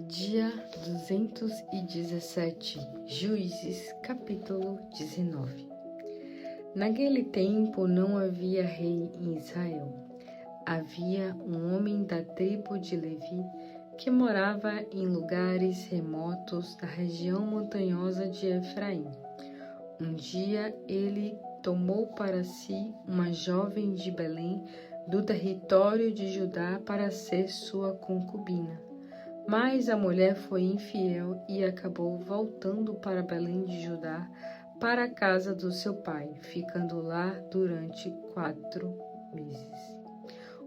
Dia 217, Juízes, capítulo 19. Naquele tempo não havia rei em Israel. Havia um homem da tribo de Levi que morava em lugares remotos da região montanhosa de Efraim. Um dia ele tomou para si uma jovem de Belém, do território de Judá, para ser sua concubina. Mas a mulher foi infiel e acabou voltando para Belém de Judá, para a casa do seu pai, ficando lá durante 4 meses.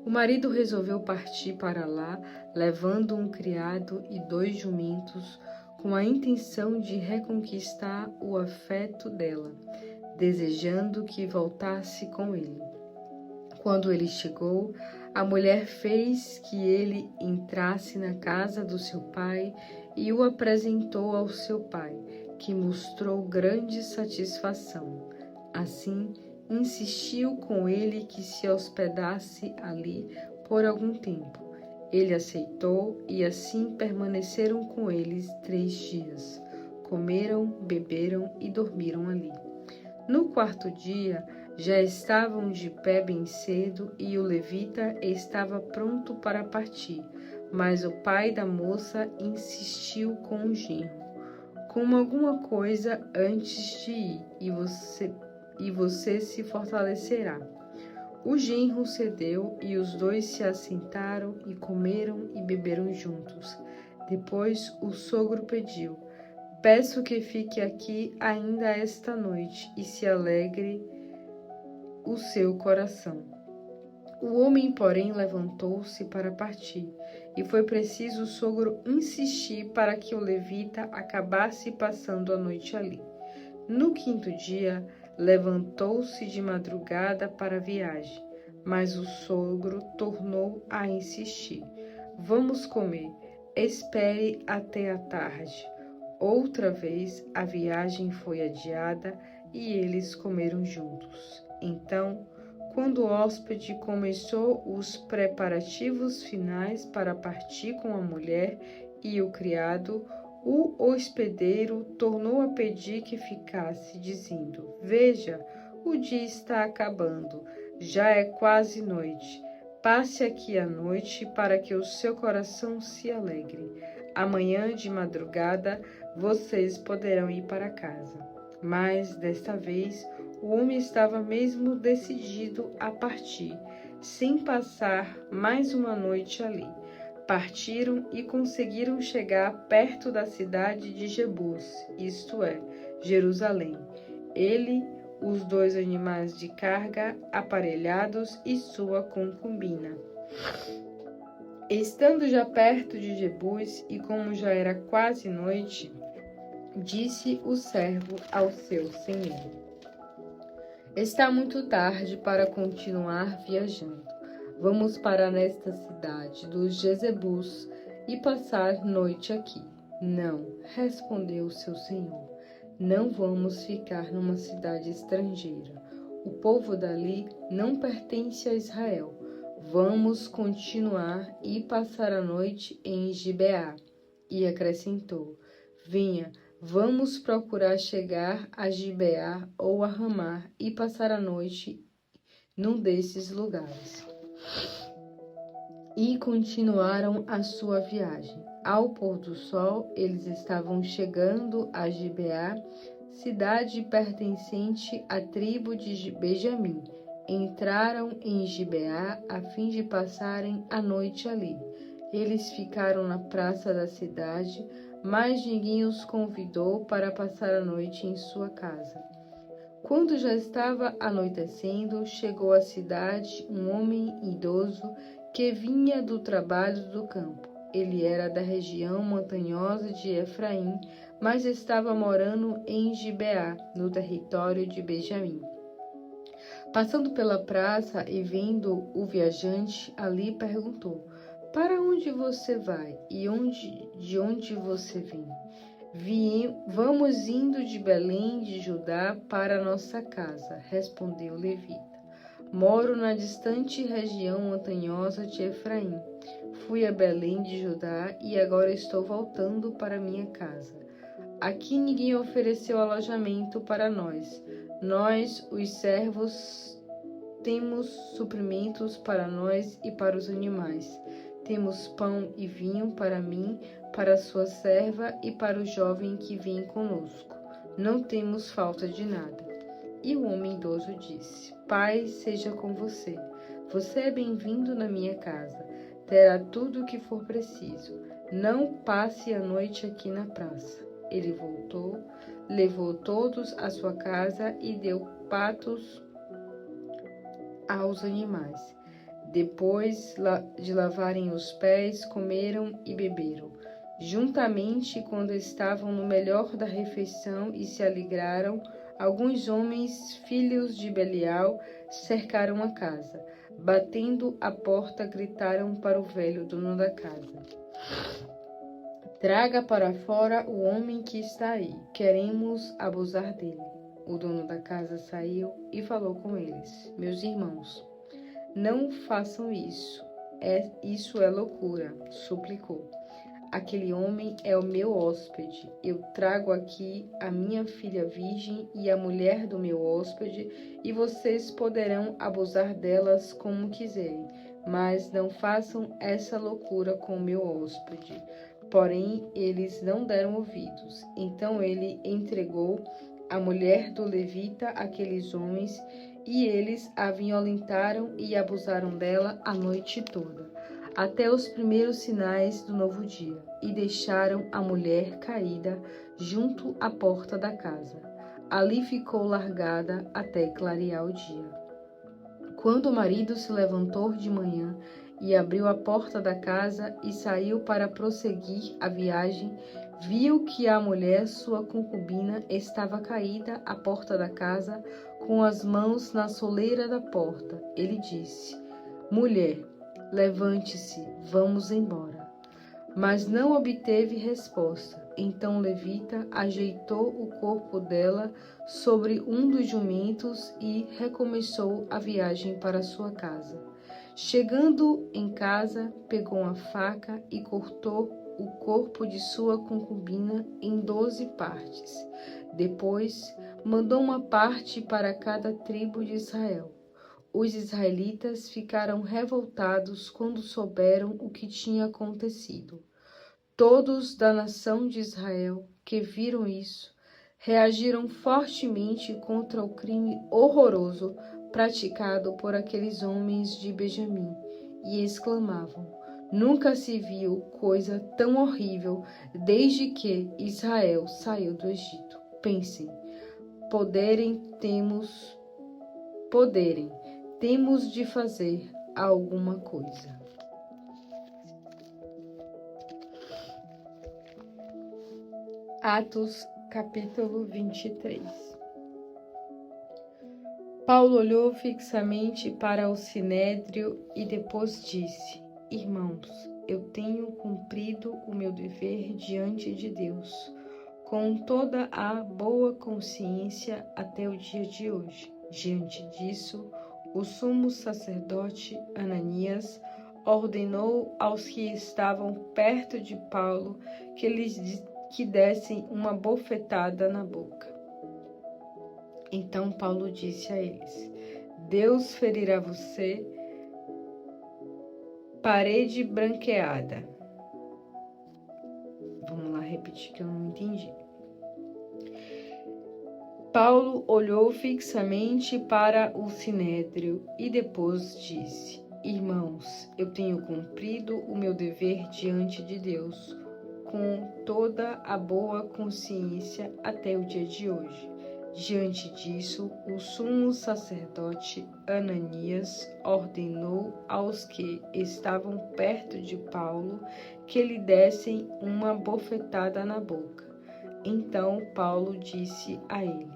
O marido resolveu partir para lá, levando um criado e 2 jumentos, com a intenção de reconquistar o afeto dela, desejando que voltasse com ele. Quando ele chegou, a mulher fez que ele entrasse na casa do seu pai e o apresentou ao seu pai, que mostrou grande satisfação. Assim, insistiu com ele que se hospedasse ali por algum tempo. Ele aceitou e assim permaneceram com eles 3 dias. Comeram, beberam e dormiram ali. No 4º dia, já estavam de pé bem cedo e o levita estava pronto para partir, mas o pai da moça insistiu com o genro: "Coma alguma coisa antes de ir e você se fortalecerá." O genro cedeu e os 2 se assentaram e comeram e beberam juntos. Depois o sogro pediu: "Peço que fique aqui ainda esta noite e se alegre o seu coração." O homem, porém, levantou-se para partir, e foi preciso o sogro insistir para que o levita acabasse passando a noite ali. No 5º dia, levantou-se de madrugada para a viagem, mas o sogro tornou a insistir: "Vamos comer, espere até a tarde." Outra vez a viagem foi adiada e eles comeram juntos. Então, quando o hóspede começou os preparativos finais para partir com a mulher e o criado, o hospedeiro tornou a pedir que ficasse, dizendo: "Veja, o dia está acabando, já é quase noite. Passe aqui a noite para que o seu coração se alegre. Amanhã de madrugada vocês poderão ir para casa." Mas, desta vez, o homem estava mesmo decidido a partir, sem passar mais uma noite ali. Partiram e conseguiram chegar perto da cidade de Jebus, isto é, Jerusalém. Ele, os 2 animais de carga aparelhados e sua concubina. Estando já perto de Jebus e como já era quase noite, disse o servo ao seu senhor: "Está muito tarde para continuar viajando. Vamos parar nesta cidade dos Jezebus e passar noite aqui." "Não," respondeu seu senhor, "não vamos ficar numa cidade estrangeira. O povo dali não pertence a Israel. Vamos continuar e passar a noite em Gibeá." E acrescentou: "Venha, vamos procurar chegar a Gibeá ou a Ramá e passar a noite num desses lugares." E continuaram a sua viagem. Ao pôr do sol, eles estavam chegando a Gibeá, cidade pertencente à tribo de Benjamim. Entraram em Gibeá a fim de passarem a noite ali. Eles ficaram na praça da cidade, mas ninguém os convidou para passar a noite em sua casa. Quando já estava anoitecendo, chegou à cidade um homem idoso que vinha do trabalho do campo. Ele era da região montanhosa de Efraim, mas estava morando em Gibeá, no território de Benjamim. Passando pela praça e vendo o viajante ali, perguntou: "Para onde você vai e de onde você vem?" Vamos indo de Belém de Judá para a nossa casa," respondeu o levita. "Moro na distante região montanhosa de Efraim." Fui a Belém de Judá e agora estou voltando para minha casa. Aqui ninguém ofereceu alojamento para nós. Nós, os servos, temos suprimentos para nós e para os animais. Temos pão e vinho para mim, para a sua serva e para o jovem que vem conosco. Não temos falta de nada. E o homem idoso disse: Paz seja com você. Você é bem-vindo na minha casa. Terá tudo o que for preciso. Não passe a noite aqui na praça. Ele voltou, levou todos à sua casa e deu patos aos animais. Depois de lavarem os pés, comeram e beberam. Juntamente, quando estavam no melhor da refeição e se alegraram, alguns homens, filhos de Belial, cercaram a casa. Batendo a porta, gritaram para o velho dono da casa: Traga para fora o homem que está aí. Queremos abusar dele. O dono da casa saiu e falou com eles: Meus irmãos, não façam isso. Isso é loucura, suplicou. Aquele homem é o meu hóspede. Eu trago aqui a minha filha virgem e a mulher do meu hóspede, e vocês poderão abusar delas como quiserem, mas não façam essa loucura com o meu hóspede. Porém, eles não deram ouvidos. Então ele entregou a mulher do levita àqueles homens, e eles a violentaram e abusaram dela a noite toda, até os primeiros sinais do novo dia, e deixaram a mulher caída junto à porta da casa. Ali ficou largada até clarear o dia. Quando o marido se levantou de manhã e abriu a porta da casa e saiu para prosseguir a viagem, viu que a mulher, sua concubina, estava caída à porta da casa, com as mãos na soleira da porta. Ele disse: Mulher, levante-se, vamos embora. Mas não obteve resposta. Então o levita ajeitou o corpo dela sobre um dos jumentos e recomeçou a viagem para sua casa. Chegando em casa, pegou uma faca e cortou o corpo de sua concubina em 12 partes. Depois, mandou uma parte para cada tribo de Israel. Os israelitas ficaram revoltados quando souberam o que tinha acontecido. Todos da nação de Israel que viram isso reagiram fortemente contra o crime horroroso praticado por aqueles homens de Benjamim e exclamavam: Nunca se viu coisa tão horrível desde que Israel saiu do Egito. Pensem, temos de fazer alguma coisa. Atos, capítulo 23. Paulo olhou fixamente para o sinédrio e depois disse: Irmãos, eu tenho cumprido o meu dever diante de Deus, com toda a boa consciência até o dia de hoje. Diante disso, o sumo sacerdote Ananias ordenou aos que estavam perto de Paulo que dessem uma bofetada na boca. Então Paulo disse a eles: Deus ferirá você, parede branqueada. Vamos lá repetir que eu não entendi. Paulo olhou fixamente para o sinédrio e depois disse: Irmãos, eu tenho cumprido o meu dever diante de Deus, com toda a boa consciência até o dia de hoje. Diante disso, o sumo sacerdote Ananias ordenou aos que estavam perto de Paulo que lhe dessem uma bofetada na boca. Então Paulo disse a ele: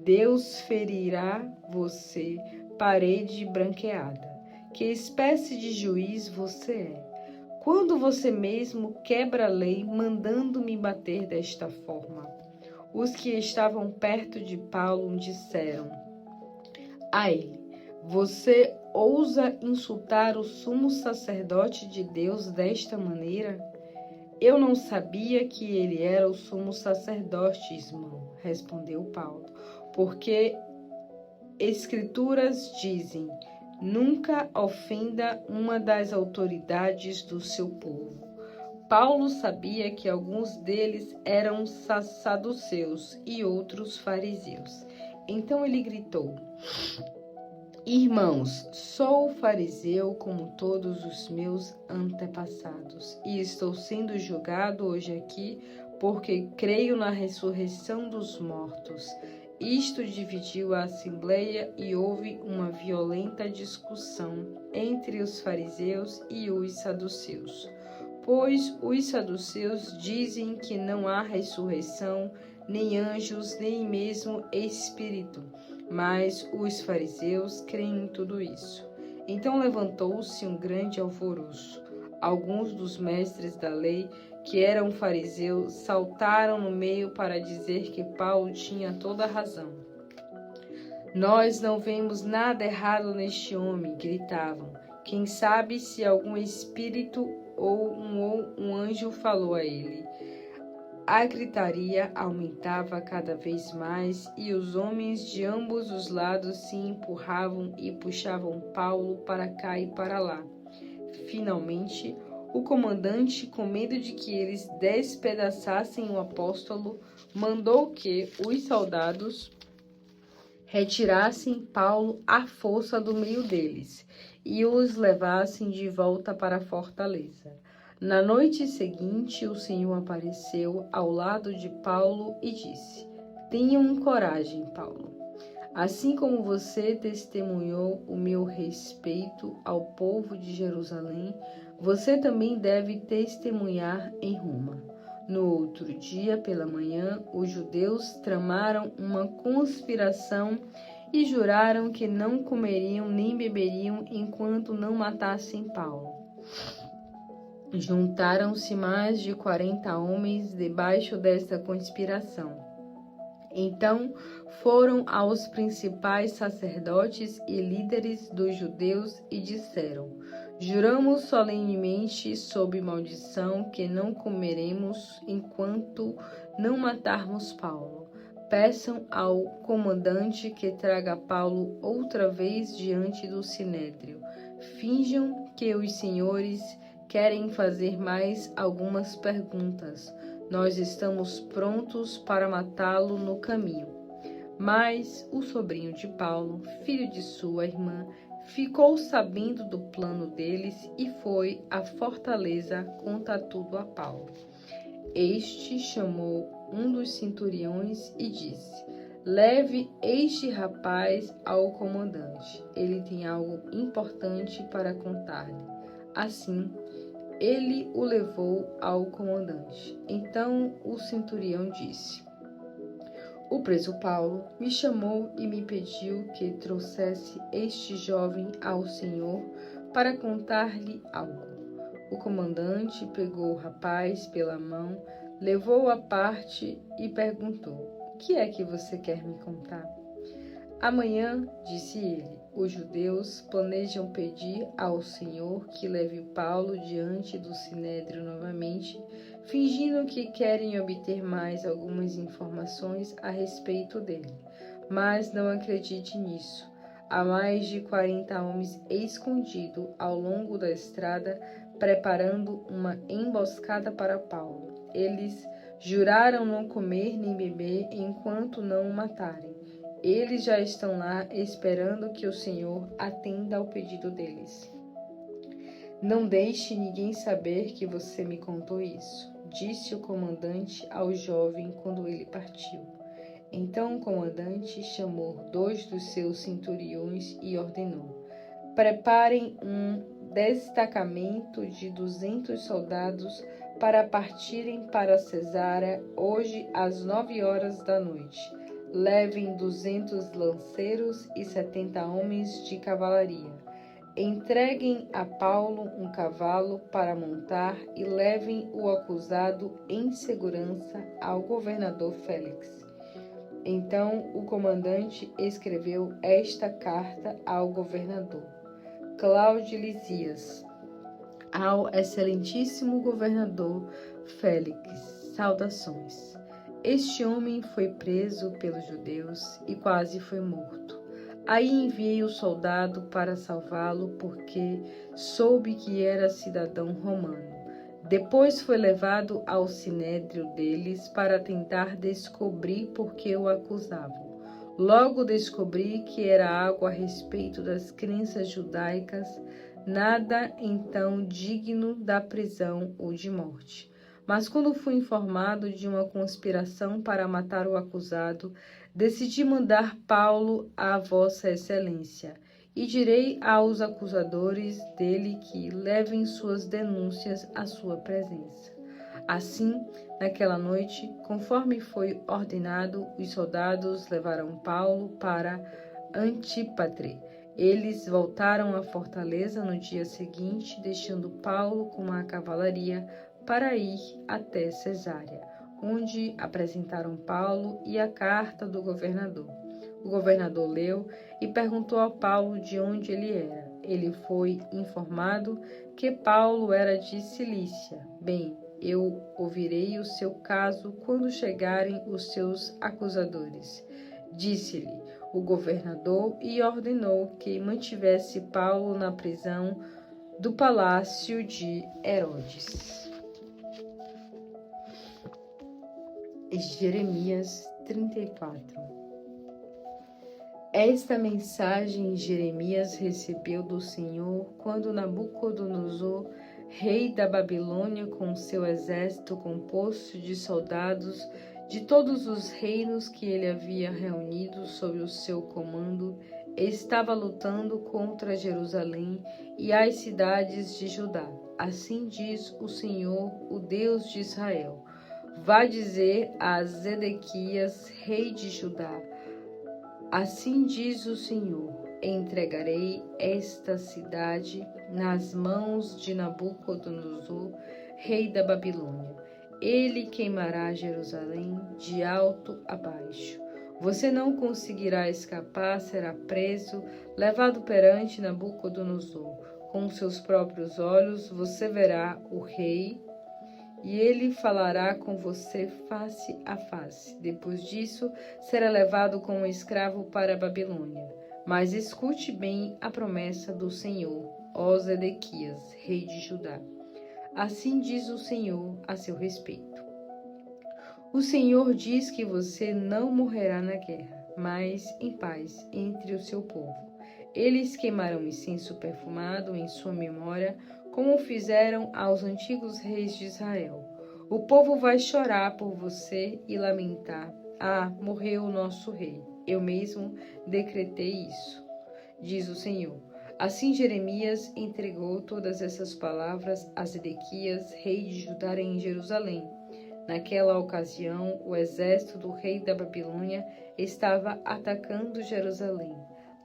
Deus ferirá você, parede branqueada. Que espécie de juiz você é? Quando você mesmo quebra a lei, mandando me bater desta forma? Os que estavam perto de Paulo disseram a ele: Você ousa insultar o sumo sacerdote de Deus desta maneira? Eu não sabia que ele era o sumo sacerdote, irmão, respondeu Paulo, porque Escrituras dizem: nunca ofenda uma das autoridades do seu povo. Paulo sabia que alguns deles eram saduceus e outros fariseus. Então ele gritou: Irmãos, sou fariseu como todos os meus antepassados, e estou sendo julgado hoje aqui porque creio na ressurreição dos mortos. Isto dividiu a assembleia e houve uma violenta discussão entre os fariseus e os saduceus. Pois os saduceus dizem que não há ressurreição, nem anjos, nem mesmo espírito. Mas os fariseus creem em tudo isso. Então levantou-se um grande alvoroço. Alguns dos mestres da lei, que eram fariseus, saltaram no meio para dizer que Paulo tinha toda a razão. Nós não vemos nada errado neste homem, gritavam. Quem sabe se algum espírito ou um anjo falou a ele. A gritaria aumentava cada vez mais e os homens de ambos os lados se empurravam e puxavam Paulo para cá e para lá. Finalmente, o comandante, com medo de que eles despedaçassem o apóstolo, mandou que os soldados retirassem Paulo à força do meio deles e os levassem de volta para a fortaleza. Na noite seguinte, o Senhor apareceu ao lado de Paulo e disse: Tenham coragem, Paulo. Assim como você testemunhou o meu respeito ao povo de Jerusalém, você também deve testemunhar em Roma. No outro dia, pela manhã, os judeus tramaram uma conspiração e juraram que não comeriam nem beberiam enquanto não matassem Paulo. Juntaram-se mais de 40 homens debaixo desta conspiração. Então foram aos principais sacerdotes e líderes dos judeus e disseram: Juramos solenemente sob maldição que não comeremos enquanto não matarmos Paulo. Peçam ao comandante que traga Paulo outra vez diante do sinédrio. Finjam que os senhores querem fazer mais algumas perguntas. Nós estamos prontos para matá-lo no caminho. Mas o sobrinho de Paulo, filho de sua irmã, ficou sabendo do plano deles e foi à fortaleza contar tudo a Paulo. Este chamou um dos centuriões e disse: Leve este rapaz ao comandante. Ele tem algo importante para contar-lhe. Assim, ele o levou ao comandante. Então o centurião disse: O preso Paulo me chamou e me pediu que trouxesse este jovem ao senhor para contar-lhe algo. O comandante pegou o rapaz pela mão, levou-o à parte e perguntou: O que é que você quer me contar? Amanhã, disse ele, os judeus planejam pedir ao Senhor que leve Paulo diante do sinédrio novamente, fingindo que querem obter mais algumas informações a respeito dele. Mas não acredite nisso. Há mais de 40 homens escondidos ao longo da estrada, preparando uma emboscada para Paulo. Eles juraram não comer nem beber enquanto não o matarem. Eles já estão lá esperando que o Senhor atenda ao pedido deles. Não deixe ninguém saber que você me contou isso, disse o comandante ao jovem quando ele partiu. Então o comandante chamou 2 dos seus centuriões e ordenou: Preparem um destacamento de 200 soldados para partirem para Cesareia hoje às 9 horas da noite. Levem 200 lanceiros e 70 homens de cavalaria. Entreguem a Paulo um cavalo para montar e levem o acusado em segurança ao governador Félix. Então o comandante escreveu esta carta ao governador Cláudio Lisias: ao excelentíssimo governador Félix, saudações. Este homem foi preso pelos judeus e quase foi morto. Aí enviei o soldado para salvá-lo, porque soube que era cidadão romano. Depois foi levado ao sinédrio deles para tentar descobrir por que o acusavam. Logo descobri que era algo a respeito das crenças judaicas, nada então digno da prisão ou de morte. Mas quando fui informado de uma conspiração para matar o acusado, decidi mandar Paulo a Vossa Excelência, e direi aos acusadores dele que levem suas denúncias à sua presença. Assim, naquela noite, conforme foi ordenado, os soldados levaram Paulo para Antípatre. Eles voltaram à fortaleza no dia seguinte, deixando Paulo com a cavalaria para ir até Cesárea, onde apresentaram Paulo e a carta do governador. O governador leu e perguntou a Paulo de onde ele era. Ele foi informado que Paulo era de Cilícia. Bem, eu ouvirei o seu caso quando chegarem os seus acusadores, disse-lhe o governador, e ordenou que mantivesse Paulo na prisão do palácio de Herodes. Jeremias 34. Esta mensagem Jeremias recebeu do Senhor quando Nabucodonosor, rei da Babilônia, com seu exército composto de soldados de todos os reinos que ele havia reunido sob o seu comando, estava lutando contra Jerusalém e as cidades de Judá. Assim diz o Senhor, o Deus de Israel: vá dizer a Zedequias, rei de Judá: assim diz o Senhor: entregarei esta cidade nas mãos de Nabucodonosor, rei da Babilônia. Ele queimará Jerusalém de alto a baixo. Você não conseguirá escapar, será preso, levado perante Nabucodonosor. Com seus próprios olhos você verá o rei, e ele falará com você face a face. Depois disso, será levado como escravo para a Babilônia. Mas escute bem a promessa do Senhor, ó Zedequias, rei de Judá. Assim diz o Senhor a seu respeito: o Senhor diz que você não morrerá na guerra, mas em paz entre o seu povo. Eles queimarão incenso perfumado em sua memória, como fizeram aos antigos reis de Israel. O povo vai chorar por você e lamentar: ah, morreu o nosso rei. Eu mesmo decretei isso, diz o Senhor. Assim Jeremias entregou todas essas palavras a Zedequias, rei de Judá, em Jerusalém. Naquela ocasião, o exército do rei da Babilônia estava atacando Jerusalém.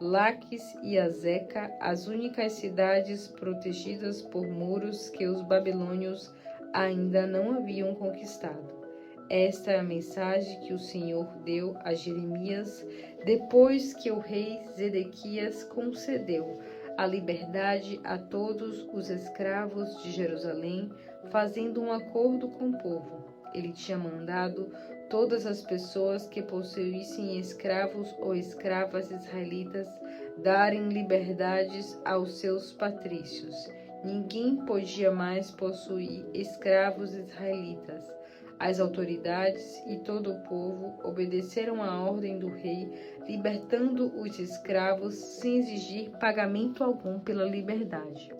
Laquis e Azeca, as únicas cidades protegidas por muros que os babilônios ainda não haviam conquistado. Esta é a mensagem que o Senhor deu a Jeremias depois que o rei Zedequias concedeu a liberdade a todos os escravos de Jerusalém, fazendo um acordo com o povo. Ele tinha mandado todas as pessoas que possuíssem escravos ou escravas israelitas darem liberdades aos seus patrícios. Ninguém podia mais possuir escravos israelitas. As autoridades e todo o povo obedeceram à ordem do rei, libertando os escravos sem exigir pagamento algum pela liberdade.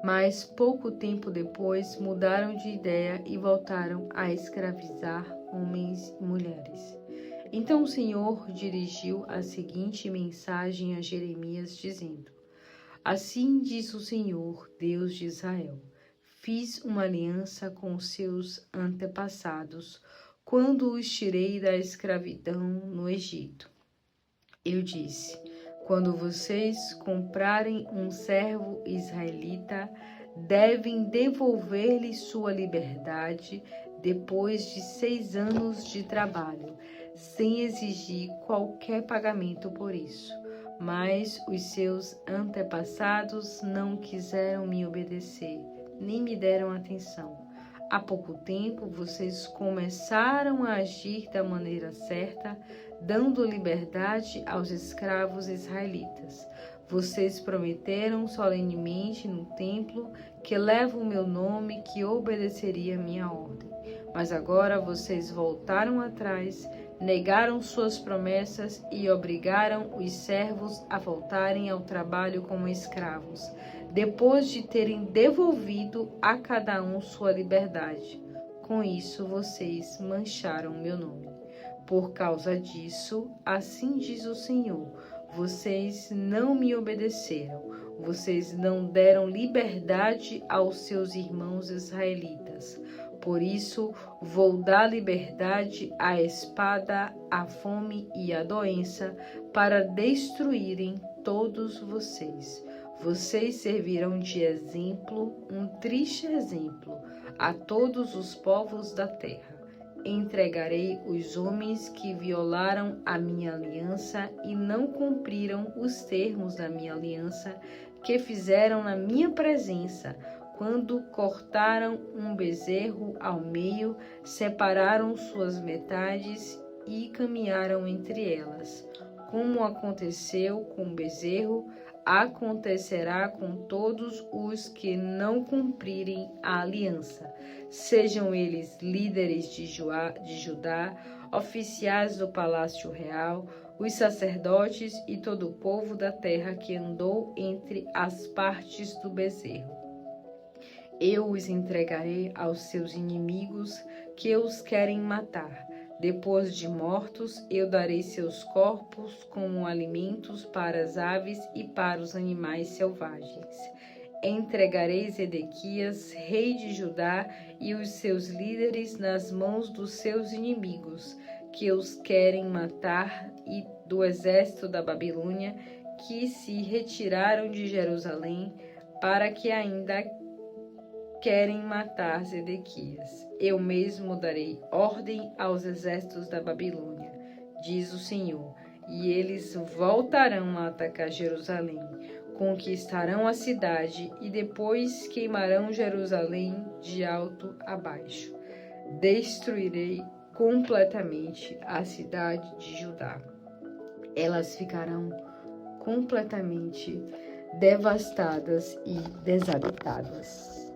Mas pouco tempo depois mudaram de ideia e voltaram a escravizar homens e mulheres. Então o Senhor dirigiu a seguinte mensagem a Jeremias, dizendo: assim diz o Senhor, Deus de Israel: fiz uma aliança com os seus antepassados quando os tirei da escravidão no Egito. Eu disse: quando vocês comprarem um servo israelita, devem devolver-lhe sua liberdade depois de 6 anos de trabalho, sem exigir qualquer pagamento por isso. Mas os seus antepassados não quiseram me obedecer, nem me deram atenção. Há pouco tempo vocês começaram a agir da maneira certa, dando liberdade aos escravos israelitas. Vocês prometeram solenemente no templo que leva o meu nome, que obedeceria a minha ordem. Mas agora vocês voltaram atrás, negaram suas promessas e obrigaram os servos a voltarem ao trabalho como escravos, depois de terem devolvido a cada um sua liberdade. Com isso, vocês mancharam meu nome. Por causa disso, assim diz o Senhor, vocês não me obedeceram, vocês não deram liberdade aos seus irmãos israelitas. Por isso, vou dar liberdade à espada, à fome e à doença, para destruírem todos vocês. Vocês servirão de exemplo, um triste exemplo, a todos os povos da terra. Entregarei os homens que violaram a minha aliança e não cumpriram os termos da minha aliança, que fizeram na minha presença, quando cortaram um bezerro ao meio, separaram suas metades e caminharam entre elas. Como aconteceu com o bezerro, acontecerá com todos os que não cumprirem a aliança, sejam eles líderes de Judá, oficiais do palácio real, os sacerdotes e todo o povo da terra que andou entre as partes do bezerro. Eu os entregarei aos seus inimigos que os querem matar. Depois de mortos, eu darei seus corpos como alimentos para as aves e para os animais selvagens. Entregarei Zedequias, rei de Judá, e os seus líderes nas mãos dos seus inimigos, que os querem matar, e do exército da Babilônia, que se retiraram de Jerusalém, para que ainda querem matar Zedequias. Eu mesmo darei ordem aos exércitos da Babilônia, diz o Senhor, e eles voltarão a atacar Jerusalém, conquistarão a cidade e depois queimarão Jerusalém de alto a baixo. Destruirei completamente a cidade de Judá. Elas ficarão completamente devastadas e desabitadas.